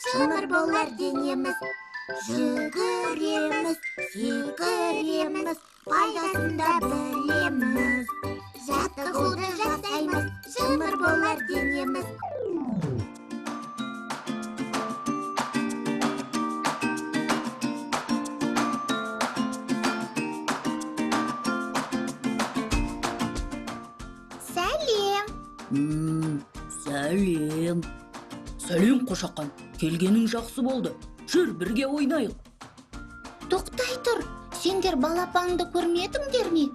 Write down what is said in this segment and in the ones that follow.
шымыр болар денеміз. Жүгіреміз, секіреміз, пайдасын да білеміз. Жаттығуды жасаймыз, шымыр болар денеміз. Сәлем. Сәлем Қошақан, келгенің жақсы болды. Жүр, бірге ойнайық. Тоқтай тұр, сендер балапанды көрмедіңдер ме?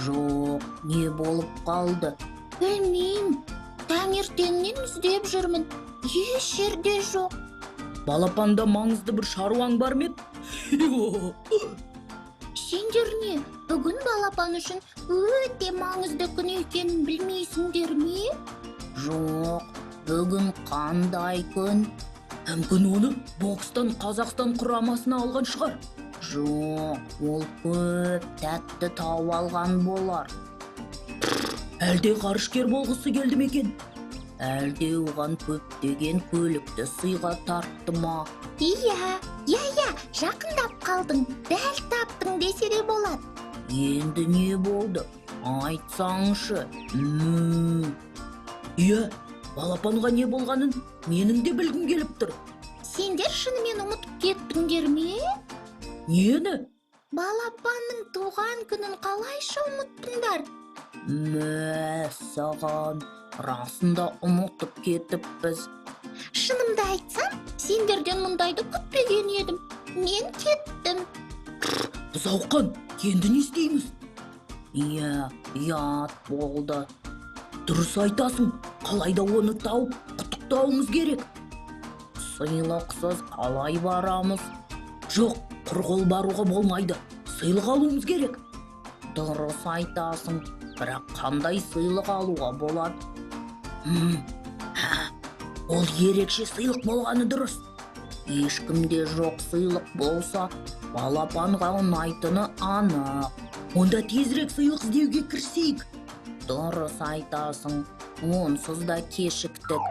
Жоқ, не болып қалды? Білмеймін, таңертеңнен іздеп жүрмін, еш жерде жоқ. Балапанда маңызды бір шаруаң бар ма? Сендер не, бүгін балапан үшін өте маңызды күн екенін білмейсіңдер ме? Жоқ, бүгін қандай күн? Мүмкін оны бокстан Қазақстан құрамасына алған шығар. Жоқ, ол көп тәтті тауып алған болар. Әлде ғарышкер болғысы келді ме екен? Әлде оған көптеген көлікті сыйға тартты ма? Иә, жақындап қалдың, дәл таптың десе де болады. Енді не болды? Айтсаңшы. Иә, балапанға не болғанын менің де білгім келіп тұр. Сендер шынымен ұмытып кеттіңдер ме? Нені? Балапанның туған күнін қалайша ұмыттыңдар? Саған расында ұмытып кетіппіз. Шынымды айтсам, сендерден мұндайды күтпеген едім. Мен кеттім. Бұзауқан, енді не істейміз? Иә, ұят болды. Дұрыс айтасың, қалайда оны тауып құттықтауымыз керек. Сыйлықсыз қалай барамыз? Жоқ, құр қол баруға болмайды. Сыйлық алуымыз керек. Дұрыс айтасың, бірақ қандай сыйлық алуға болады? Ол ерекше сыйлық болғаны дұрыс. Ешкімде жоқ сыйлық болса, балапанға ұнайтыны анық. Онда тезірек сыйлық іздеуге кірісейік. Дұрыс айтасың, онсыз да кешіктік.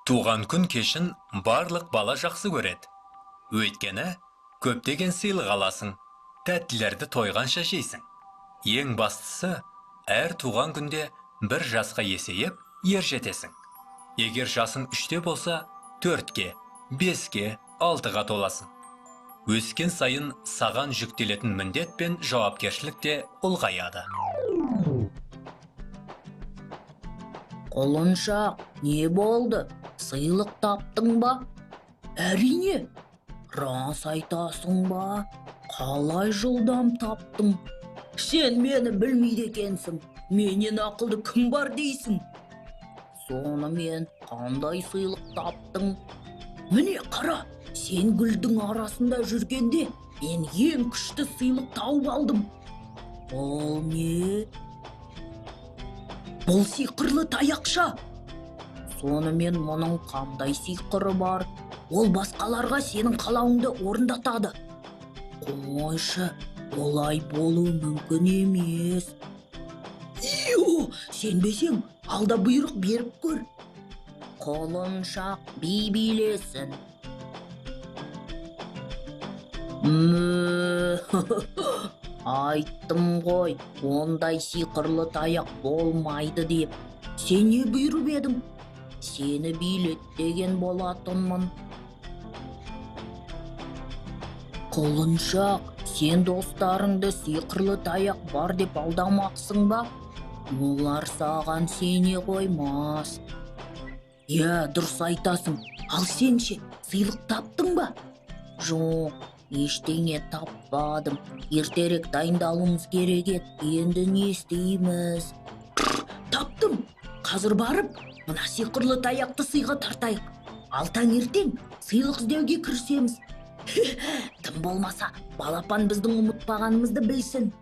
Туған күн кешін барлық бала жақсы көреді. Өйткені көптеген сыйлық аласың, тәттілерді тойғанша жейсің. Ең бастысы, әр туған күнде бір жасқа есейіп, ер жетесің. Егер жасың 3-те болса, 4-ке, 5-ке, 6-ға толасың. Өскен сайын саған жүктелетін міндет пен жауапкершілік те ұлғаяды. Құлыншақ, не болды? Сыйлық таптың ба? Әрине. Рас айтасың ба? Қалай жылдам таптың? Сен мені білмейді екенсің. Менен ақылды кім бар дейсің? Сонымен қандай сыйлық таптың? Міне қара, сен гүлдің арасында жүргенде мен ең күшті сыйлық тауып алдым. Ол не? Бұл сиқырлы таяқша. Сонымен мұның қандай сиқыры бар? Ол басқаларға сенің қалауыңды орындатады. Қойшы, олай болу мүмкін емес. Сенбесең, алда бұйрық беріп көр. Құлыншақ би билесін. Айттым ғой, ондай сиқырлы таяқ болмайды деп. Сен не бұйырып едің? Сені билет деген болатынмын. Құлыншақ, сен достарыңды сиқырлы таяқ бар деп алдамақсың ба? Олар саған сене қоймас. Иә, дұрыс айтасың. Ал сен ше, сыйлық таптың ба? Жоқ, ештеңе таппадым. Ертерек дайындалуымыз керек еді. Енді не істейміз? Таптым. Қазір барып, мына сиқырлы таяқты сыйға тартайық. Ал таңертең сыйлық іздеуге кірісеміз. Тым болмаса, балапан біздің ұмытпағанымызды білсін.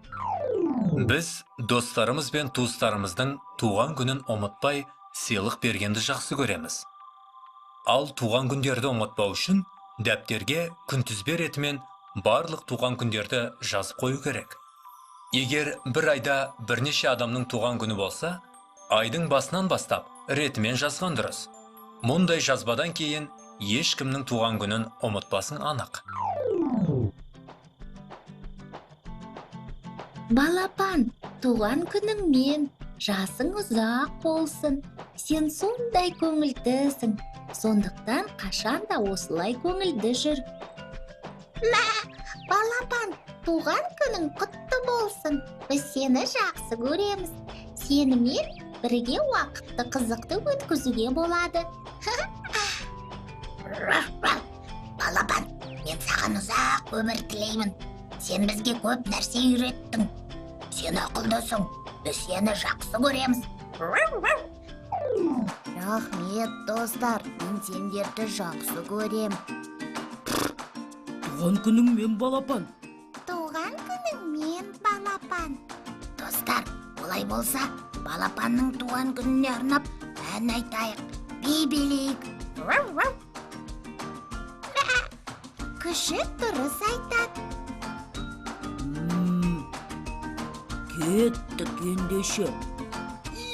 Біз достарымыз бен туыстарымыздың туған күнін ұмытпай, сыйлық бергенді жақсы көреміз. Ал туған күндерді ұмытпау үшін дәптерге күнтізбе ретімен барлық туған күндерді жазып қою керек. Егер бір айда бірнеше адамның туған күні болса, айдың басынан бастап ретімен жазған дұрыс. Мұндай жазбадан кейін ешкімнің туған күнін ұмытпасың анық. Балапан, туған күнің мен, жасың ұзақ болсын. Сен сондай көңілдісің. Сондықтан қашанда осылай көңілді жүр. Балапан, туған күнің құтты болсын. Біз сені жақсы көреміз. Сенімен бірге уақытты қызықты өткізуге болады. Балапан, мен саған ұзақ өмір тілеймін. Сен бізге көп нәрсе үйреттің. Сен ақылдысың. Біз сені жақсы көреміз. Рахмет, достар. Мен сендерді жақсы көрем. Туған күнің мен, Балапан. Туған күнің мен, Балапан. Достар, олай болса, Балапанның туған күніне арнап ән айтайық, би билейік. Күшік дұрыс айтады. Кеттік ендеше.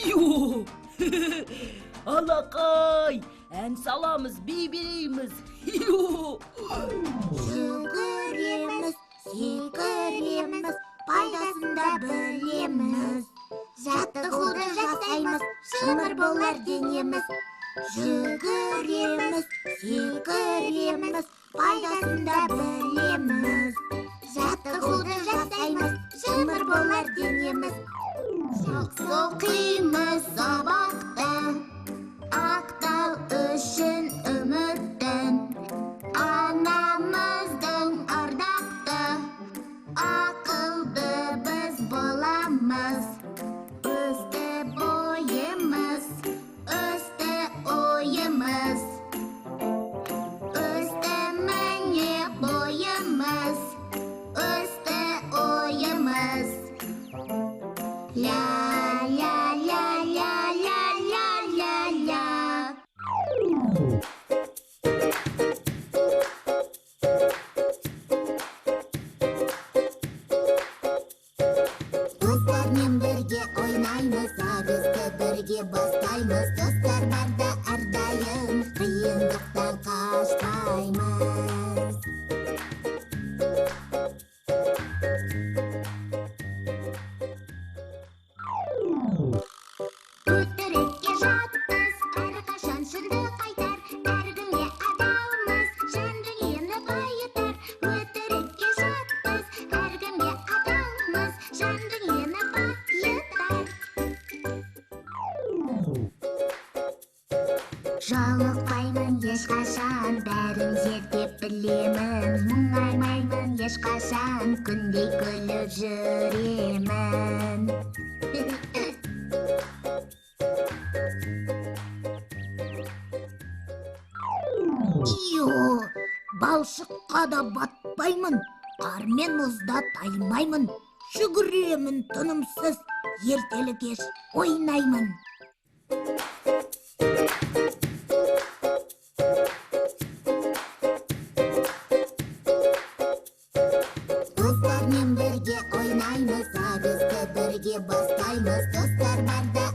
Йо! Алақай, ән саламыз, би билейміз. Йо! Жүгіреміз, секіреміз, пайдасын да білеміз. Жаттығуды жасаймыз, шымыр болар денеміз. Жүгіреміз, секіреміз, пайдасын да білеміз. Жаттығуды жасаймыз, шымыр болар денеміз. Жақсы оқимыз сабақты, ақтау үшін үміттін. Анамыздың ардақты, ақылды біз боламыз. Өсті бойымыз, өсті ойымыз. Өсті міне бойымыз, өсті ойымыз. Ля, ля, ля, ля, ля, ля, ля, ля. Достармен бірге ойнаймыз, ағысты бірге бастаймыз. Достар барда әрдайым қиындықтан қашпаймыз. Өтірікке жатпыз, әрқашан шынды қайтар. Әркімге адалмыз, жан дүниені байытар. Өтірікке жатпыз, әркімге адалмыз, жан дүниені байытар. Жалықпаймын ешқашан, бәрін зерттеп білемін. Мұңаймаймын ешқашан, күндей күліп жүремін. Балшыққа да батпаймын, қар мен мұзда таймаймын. Жүгіремін тынымсыз, ертелі кеш ойнаймын. Достармен бірге ойнаймыз, ағысты бірге бастаймыз. Достар барда